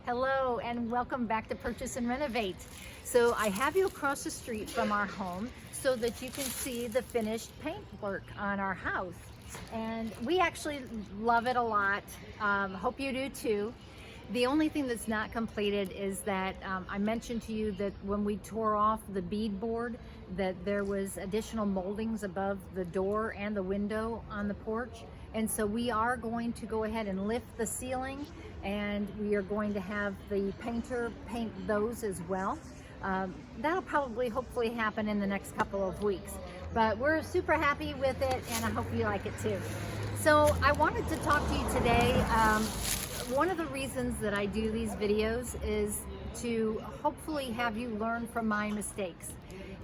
Hello and welcome back to Purchase and Renovate. So I have you across the street from our home so that you can see the finished paintwork on our house. And we actually love it a lot. Hope you do too. The only thing that's not completed is that I mentioned to you that when we tore off the beadboard, that there was additional moldings above the door and the window on the porch. And so we are going to go ahead and lift the ceiling, and we are going to have the painter paint those as well. That'll probably hopefully happen in the next couple of weeks. But we're super happy with it, and I hope you like it too. So I wanted to talk to you today. One of the reasons that I do these videos is to hopefully have you learn from my mistakes.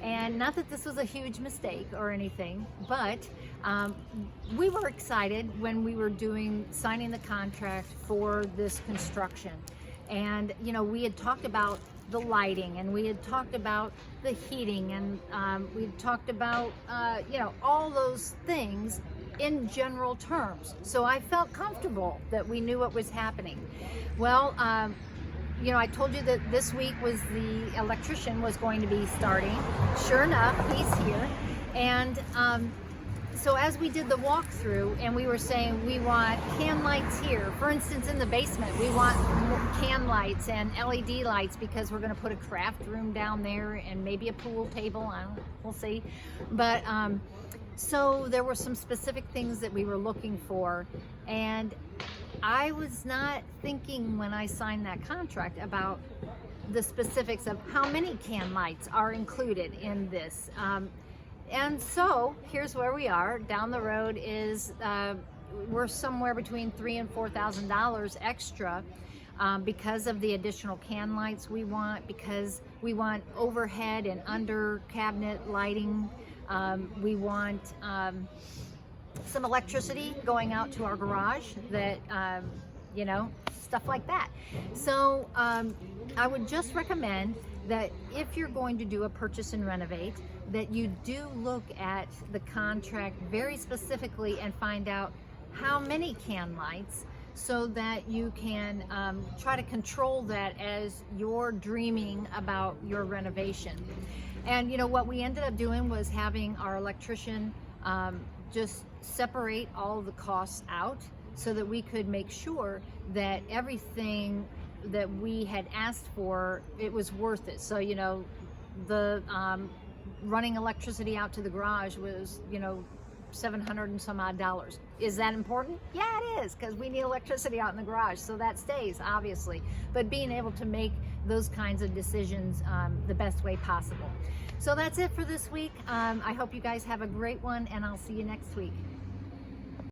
And not that this was a huge mistake or anything, but we were excited when we were signing the contract for this construction. And you know, we had talked about the lighting, and we had talked about the heating, and we had talked about you know, all those things in general terms. So I felt comfortable that we knew what was happening. Well, you know, I told you that this week was the electrician was going to be starting. Sure enough, he's here. And so as we did the walkthrough, and we were saying we want can lights here. For instance, in the basement, we want can lights and LED lights because we're going to put a craft room down there and maybe a pool table. We'll see. But so there were some specific things that we were looking for, and I was not thinking when I signed that contract about the specifics of how many can lights are included in this. And so here's where we are. Down the road is we're somewhere between $3,000 and $4,000 extra because of the additional can lights we want, because we want overhead and under cabinet lighting. We want some electricity going out to our garage, that you know, stuff like that. So I would just recommend that if you're going to do a purchase and renovate, that you do look at the contract very specifically and find out how many can lights, so that you can try to control that as you're dreaming about your renovation. And you know, what we ended up doing was having our electrician just separate all the costs out so that we could make sure that everything that we had asked for, it was worth it. So, you know, the running electricity out to the garage was, you know, $700 and some odd. Is that important? Yeah, it is, because we need electricity out in the garage, so that stays, obviously. But being able to make those kinds of decisions the best way possible. So that's it for this week. I hope you guys have a great one, and I'll see you next week.